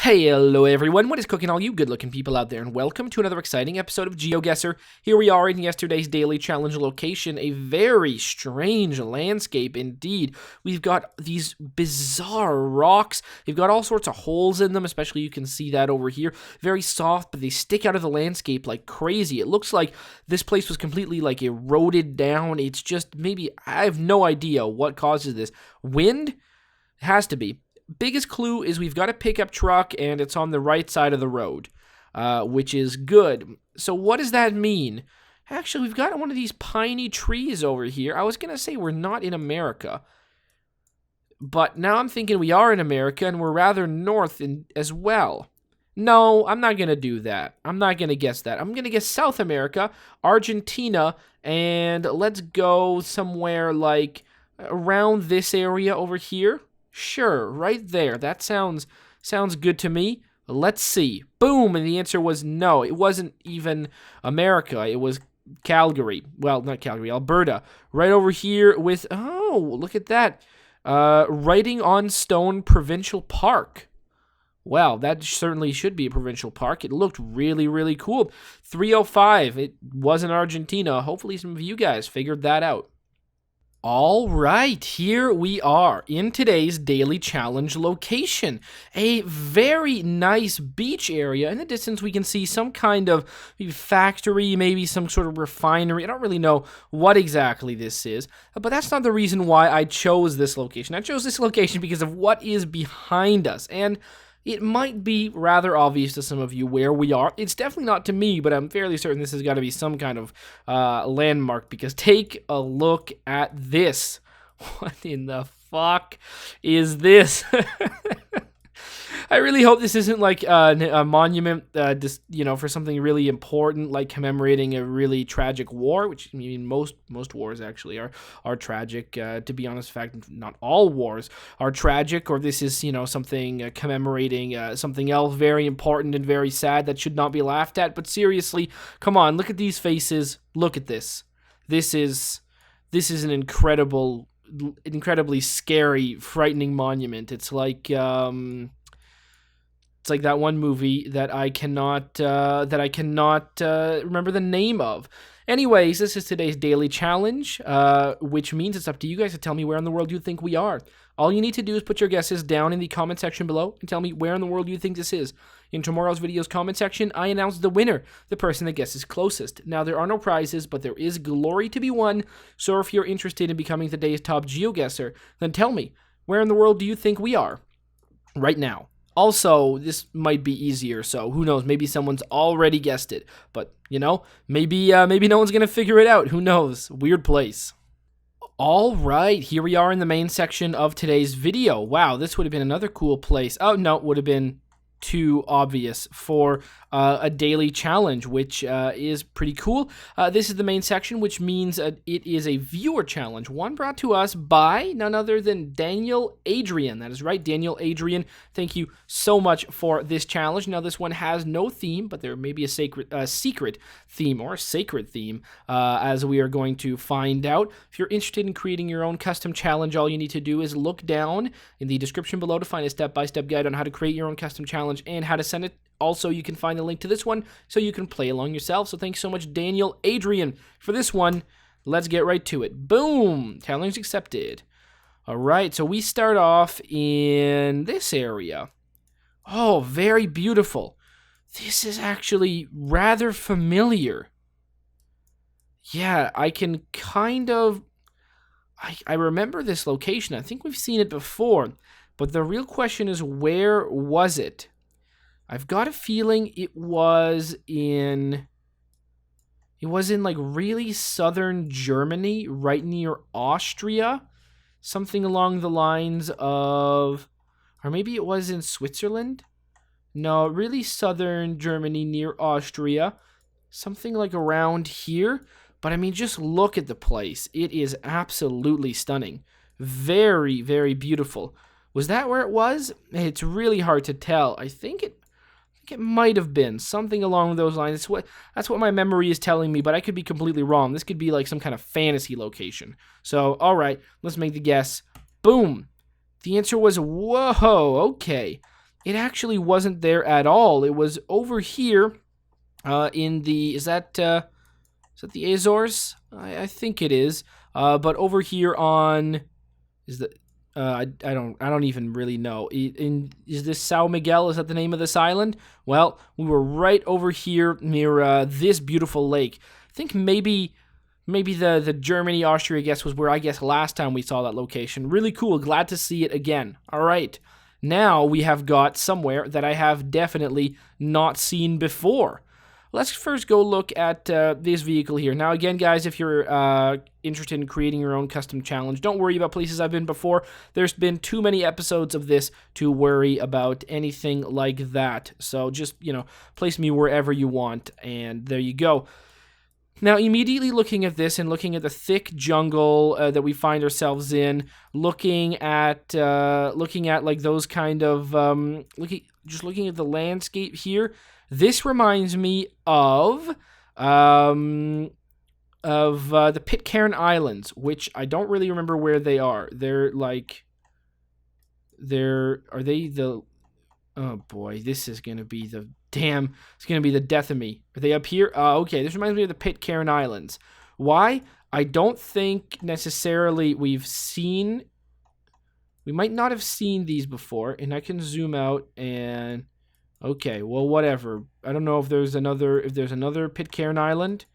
Hey, hello everyone, what is cooking all you good-looking people out there, and welcome to another exciting episode of GeoGuessr. Here we are in yesterday's daily challenge location, a very strange landscape indeed. We've got these bizarre rocks, they've got all sorts of holes in them, especially you can see that over here. Very soft, but they stick out of the landscape like crazy. It looks like this place was completely like eroded down. It's just maybe, I have no idea what causes this. Wind? It has to be. Biggest clue is we've got a pickup truck and it's on the right side of the road, which is good. So what does that mean? Actually, we've got one of these piney trees over here. I was going to say we're not in America, but now I'm thinking we are in America and we're rather north as well. No, I'm not going to do that. I'm not going to guess that. I'm going to guess South America, Argentina, and let's go somewhere like around this area over here. Sure, right there. That sounds good to me. Let's see. Boom, and the answer was no. It wasn't even America. It was Calgary. Well, not Calgary, Alberta. Right over here with, oh, look at that. Writing on Stone Provincial Park. Well, that certainly should be a provincial park. It looked really, really cool. 305. It wasn't Argentina. Hopefully some of you guys figured that out. All right, here we are in today's daily challenge location. A very nice beach area. In the distance, we can see some kind of factory, maybe some sort of refinery. I don't really know what exactly this is, but that's not the reason why I chose this location. I chose this location because of what is behind us, and it might be rather obvious to some of you where we are. It's definitely not to me, but I'm fairly certain this has got to be some kind of landmark, because take a look at this. What in the fuck is this? I really hope this isn't like a monument, just, you know, for something really important, like commemorating a really tragic war, which, I mean, most wars actually are tragic. To be honest, in fact, not all wars are tragic, or this is, you know, something commemorating something else very important and very sad that should not be laughed at. But seriously, come on, look at these faces. Look at this. This is an incredibly scary, frightening monument. It's like it's like that one movie that I cannot remember the name of. Anyways, this is today's daily challenge, which means it's up to you guys to tell me where in the world you think we are. All you need to do is put your guesses down in the comment section below and tell me where in the world you think this is. In tomorrow's video's comment section, I announce the winner, the person that guesses closest. Now, there are no prizes, but there is glory to be won, so if you're interested in becoming today's top GeoGuessr, then tell me, where in the world do you think we are right now? Also, this might be easier, so who knows? Maybe someone's already guessed it, but, you know, maybe no one's going to figure it out. Who knows? Weird place. All right, here we are in the main section of today's video. Wow, this would have been another cool place. Oh, no, it would have been too obvious for a daily challenge, which is pretty cool. This is the main section, which means it is a viewer challenge, one brought to us by none other than Daniel Adrian. That is right, Daniel Adrian. Thank you so much for this challenge. Now, this one has no theme, but there may be a secret theme or a sacred theme, as we are going to find out. If you're interested in creating your own custom challenge, all you need to do is look down in the description below to find a step-by-step guide on how to create your own custom challenge and how to send it. Also, you can find the link to this one so you can play along yourself. So thanks so much, Daniel Adrian, for this one. Let's get right to it. Boom! Challenge accepted. All right, so we start off in this area. Oh, very beautiful. This is actually rather familiar. Yeah, I can kind of... I remember this location. I think we've seen it before. But the real question is, where was it? I've got a feeling it was in like really southern Germany, right near Austria. Something along the lines of, or maybe it was in Switzerland. No, really southern Germany near Austria. Something like around here. But I mean, just look at the place. It is absolutely stunning. Very, very beautiful. Was that where it was? It's really hard to tell. I think it might have been something along those lines. That's what my memory is telling me, but I could be completely wrong. This could be like some kind of fantasy location. So, all right, let's make the guess. Boom. The answer was, whoa, okay. it actually wasn't there at all. It was over here in the, is that the Azores? I think it is. But over here on, is the, I don't even really know. Is this São Miguel? Is that the name of this island? Well, we were right over here near this beautiful lake. I think maybe the Germany, Austria, I guess, was where I guess last time we saw that location. Really cool. Glad to see it again. All right. Now we have got somewhere that I have definitely not seen before. Let's first go look at this vehicle here. Now, again, guys, if you're interested in creating your own custom challenge, don't worry about places I've been before. There's been too many episodes of this to worry about anything like that. So just, place me wherever you want, and there you go. Now, immediately looking at this and looking at the thick jungle that we find ourselves in, looking at like those kind of looking at the landscape here, this reminds me of the Pitcairn Islands, which I don't really remember where they are. Oh boy, this is gonna be it's gonna be the death of me. Are they up here? Okay, this reminds me of the Pitcairn Islands. Why? I don't think necessarily we might not have seen these before, and I can zoom out and, okay, well, whatever. I don't know if there's another Pitcairn Island.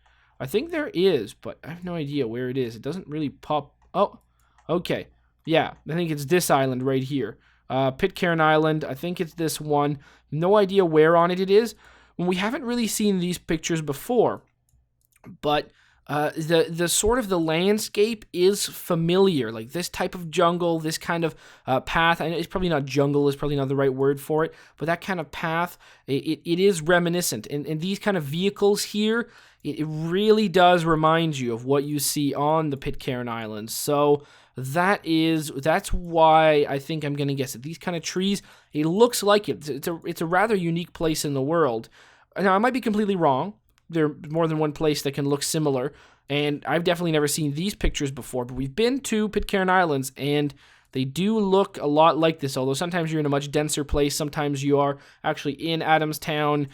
I think there is, but I have no idea where it is. It doesn't really pop. Oh, okay. Yeah, I think it's this island right here. Pitcairn Island. I think it's this one. No idea where on it is. We haven't really seen these pictures before, but the sort of the landscape is familiar. Like this type of jungle, this kind of path. I know it's probably not jungle, is probably not the right word for it, but that kind of path, it is reminiscent. And these kind of vehicles here, it really does remind you of what you see on the Pitcairn Islands. So that's why I think I'm going to guess it. These kind of trees, it looks like it. It's a rather unique place in the world. Now, I might be completely wrong. There are more than one place that can look similar, and I've definitely never seen these pictures before, but we've been to Pitcairn Islands, and they do look a lot like this, although sometimes you're in a much denser place, sometimes you are actually in Adamstown,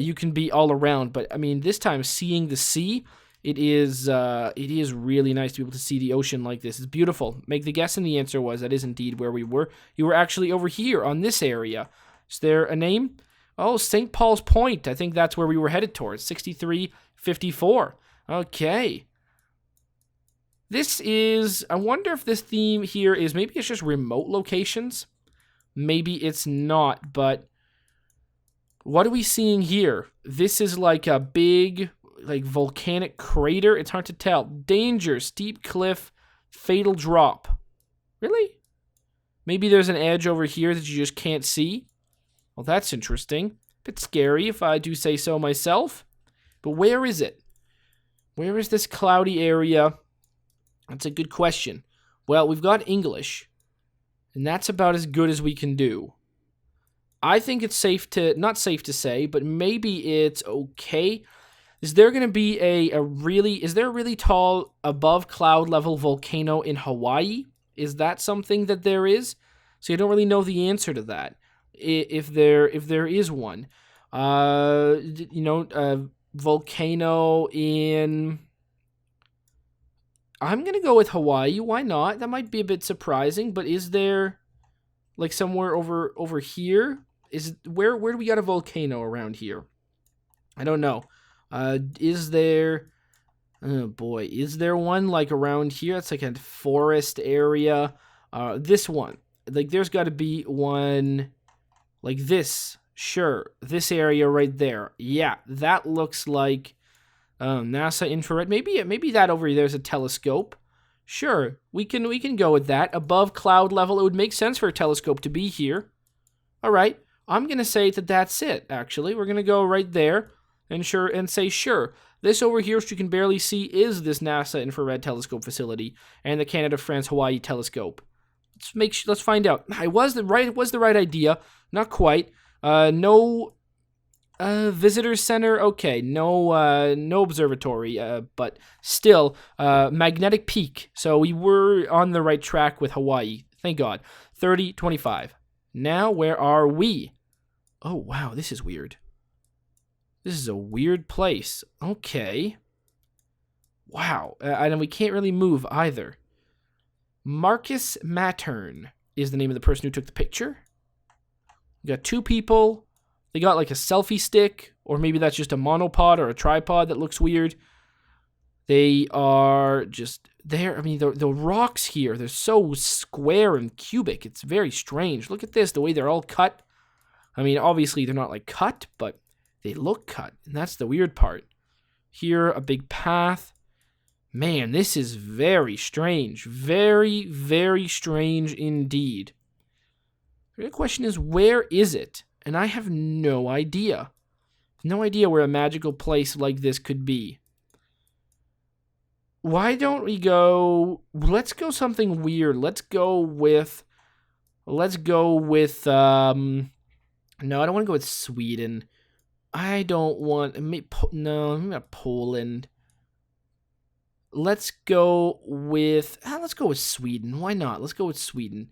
you can be all around, but I mean, this time, seeing the sea, it is really nice to be able to see the ocean like this. It's beautiful. Make the guess, and the answer was that is indeed where we were. You were actually over here on this area. Is there a name? Oh, St. Paul's Point. I think that's where we were headed towards. 6354. Okay. This is, I wonder if this theme here is, maybe it's just remote locations. Maybe it's not, but what are we seeing here? This is like a big, like volcanic crater. It's hard to tell. Danger, steep cliff, fatal drop. Really? Maybe there's an edge over here that you just can't see. Well, that's interesting. Bit scary if I do say so myself. But where is it? Where is this cloudy area? That's a good question. Well, we've got English, and that's about as good as we can do. I think it's not safe to say, but maybe it's okay. Is there going to be is there a really tall above cloud level volcano in Hawaii? Is that something that there is? So I don't really know the answer to that. If there is one, volcano in, I'm gonna go with Hawaii. Why not? That might be a bit surprising, but is there like somewhere over here? Where do we got a volcano around here? I don't know. Is there? Oh boy, is there one like around here? It's like a forest area. This one, like there's got to be one. Like this, sure. This area right there. Yeah, that looks like NASA infrared. Maybe that over there is a telescope. Sure, we can go with that. Above cloud level, it would make sense for a telescope to be here. All right, I'm gonna say that that's it. Actually, we're gonna go right there and say sure. This over here, which you can barely see, is this NASA infrared telescope facility and the Canada, France, Hawaii telescope. Let's find out. It was the right idea. Not quite. No visitor center. Okay. No observatory. But still, magnetic peak. So we were on the right track with Hawaii. Thank God. 3025. Now, where are we? Oh, wow, this is weird. This is a weird place. Okay. Wow, and we can't really move either. Marcus Mattern is the name of the person who took the picture. We got 2 people. They got like a selfie stick, or maybe that's just a monopod or a tripod that looks weird. They are just there. I mean, the rocks here, they're so square and cubic. It's very strange. Look at this, the way they're all cut. I mean, obviously they're not like cut, but they look cut, and that's the weird part. Here, a big path. Man, this is very strange. Very, very strange indeed. The question is, where is it? And I have no idea. No idea where a magical place like this could be. Why don't we go... Let's go something weird. Let's go with... No, I don't want to go with Sweden. I don't want... No, maybe not Poland. Let's go with Sweden. Why not? Let's go with Sweden.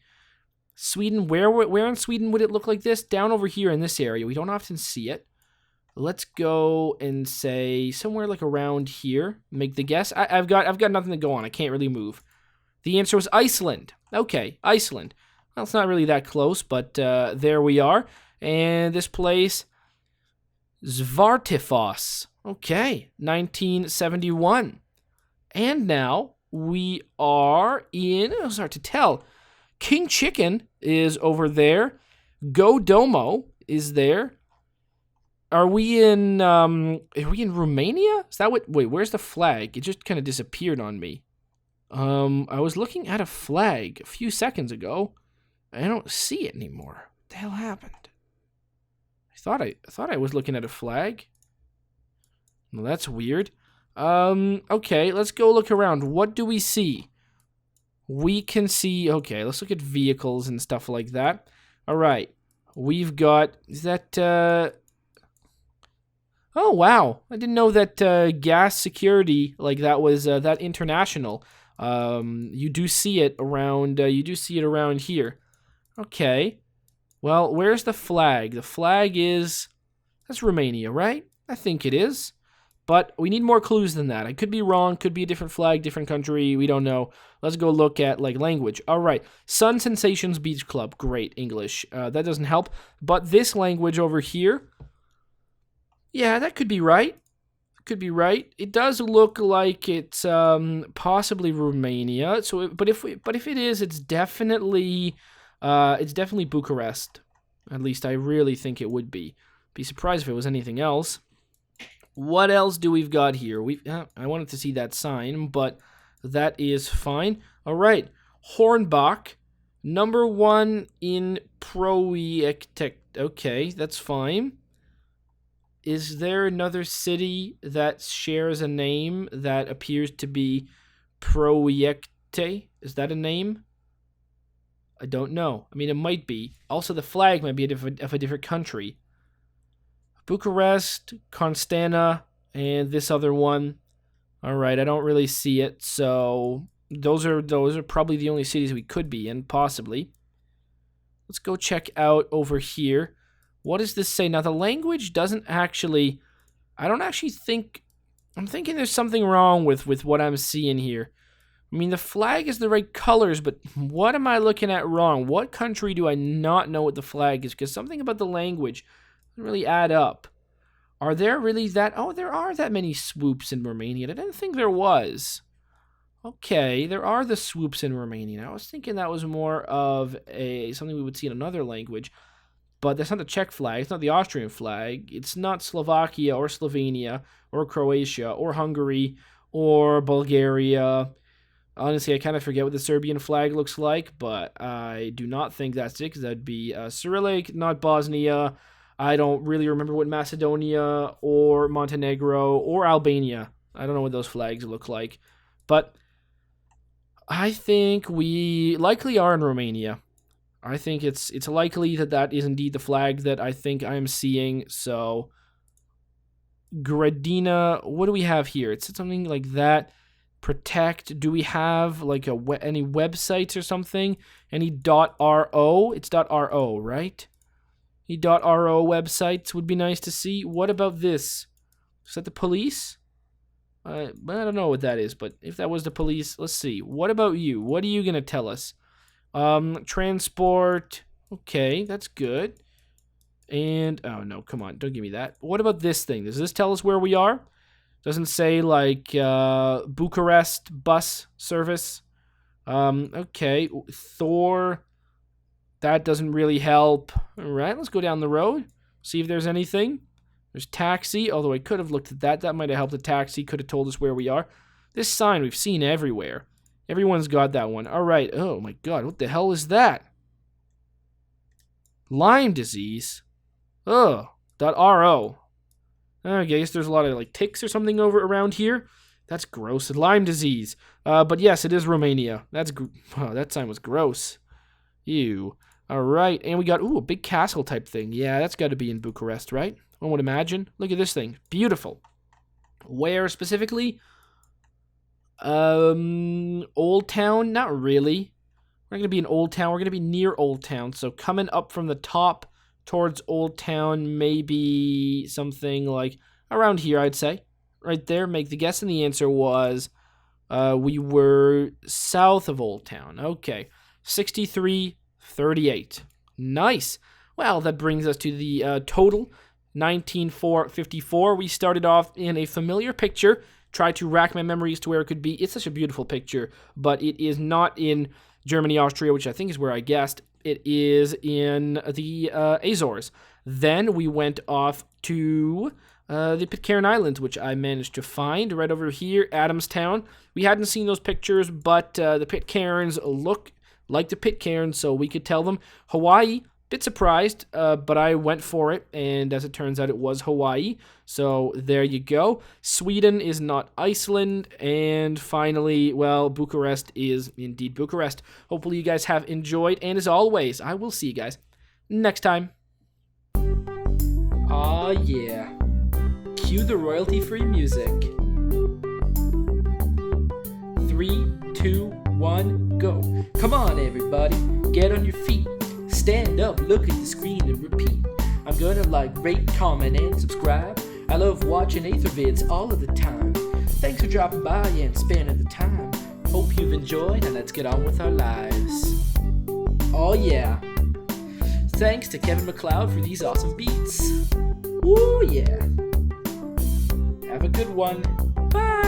Sweden, where in Sweden would it look like this? Down over here in this area. We don't often see it. Let's go and say somewhere like around here. Make the guess. I've got nothing to go on. I can't really move. The answer was Iceland. Okay, Iceland. Well, it's not really that close, but there we are. And this place, Svartifoss. Okay, 1971. And now we are in, it's hard to tell. King Chicken is over there. Go Domo is there. Are we in Romania? Is that what, wait, where's the flag? It just kind of disappeared on me. I was looking at a flag a few seconds ago. I don't see it anymore. What the hell happened? I thought I was looking at a flag. Well, that's weird. Okay, let's go look around. What do we see? We can see, okay, let's look at vehicles and stuff like that. All right, we've got, is that, oh, wow. I didn't know that gas security, like that was that international. You do see it around, here. Okay. Well, where's the flag? The flag is, that's Romania, right? I think it is. But we need more clues than that. I could be wrong. Could be a different flag, different country. We don't know. Let's go look at, like, language. All right. Sun Sensations Beach Club. Great. English. That doesn't help. But this language over here, yeah, that could be right. Could be right. It does look like it's possibly Romania. So, but if it is, it's definitely Bucharest. At least I really think it would be. Be surprised if it was anything else. What else do we've got here? I wanted to see that sign, but that is fine. All right, Hornbach, number 1 in Projekt. Okay, that's fine. Is there another city that shares a name that appears to be Projekte? Is that a name? I don't know. I mean, it might be. Also, the flag might be of a different country. Bucharest, Constanta, and this other one. All right, I don't really see it, so those are probably the only cities we could be in, possibly. Let's go check out over here. What does this say? Now, the language doesn't actually... I'm thinking there's something wrong with what I'm seeing here. I mean, the flag is the right colors, but what am I looking at wrong? What country do I not know what the flag is? Because something about the language doesn't really add up. Are there really that... Oh, there are that many swoops in Romania. I didn't think there was. Okay, there are the swoops in Romania. I was thinking that was more of something we would see in another language. But that's not the Czech flag. It's not the Austrian flag. It's not Slovakia or Slovenia or Croatia or Hungary or Bulgaria. Honestly, I kind of forget what the Serbian flag looks like, but I do not think that's it, because that'd be Cyrillic, not Bosnia. I don't really remember what Macedonia or Montenegro or Albania. I don't know what those flags look like. But I think we likely are in Romania. I think it's likely that is indeed the flag that I think I'm seeing. So, Gradina, what do we have here? It's something like that. Protect. Do we have like any websites or something? Any .ro? It's .ro, right? Any .ro websites would be nice to see. What about this? Is that the police? I don't know what that is, but if that was the police, let's see. What about you? What are you gonna tell us? Transport. Okay, that's good. And oh no, come on, don't give me that. What about this thing? Does this tell us where we are? Doesn't say like Bucharest bus service. Okay, Thor. That doesn't really help. All right, let's go down the road. See if there's anything. There's taxi, although I could have looked at that. That might have helped the taxi. Could have told us where we are. This sign we've seen everywhere. Everyone's got that one. All right. Oh my God, what the hell is that? Lyme disease. Oh, .ro. I guess there's a lot of like ticks or something over around here. That's gross. Lyme disease. But yes, it is Romania. Oh, that sign was gross. Ew. All right, and we got a big castle type thing. Yeah, that's got to be in Bucharest, right? I would imagine. Look at this thing. Beautiful. Where specifically? Old Town? Not really. We're not going to be in Old Town. We're going to be near Old Town. So coming up from the top towards Old Town, maybe something like around here, I'd say. Right there, make the guess, and the answer was we were south of Old Town. Okay, 6338. Nice. Well, that brings us to the total, 19,454. We started off in a familiar picture, tried to rack my memories to where it could be. It's such a beautiful picture, but it is not in Germany, Austria, which I think is where I guessed. It is in the Azores. Then we went off to the Pitcairn Islands, which I managed to find right over here, Adamstown. We hadn't seen those pictures, but the Pitcairns look like the Pitcairns, so we could tell them. Hawaii, bit surprised, but I went for it, and as it turns out, it was Hawaii. So there you go. Sweden is not Iceland, and finally, well, Bucharest is indeed Bucharest. Hopefully you guys have enjoyed, and as always, I will see you guys next time. Aw, yeah. Cue the royalty-free music. 3, 2, 1, go. Come on, everybody. Get on your feet. Stand up, look at the screen, and repeat. I'm gonna like, rate, comment, and subscribe. I love watching Ather vids all of the time. Thanks for dropping by and spending the time. Hope you've enjoyed, and let's get on with our lives. Oh yeah. Thanks to Kevin MacLeod for these awesome beats. Ooh yeah. Have a good one. Bye.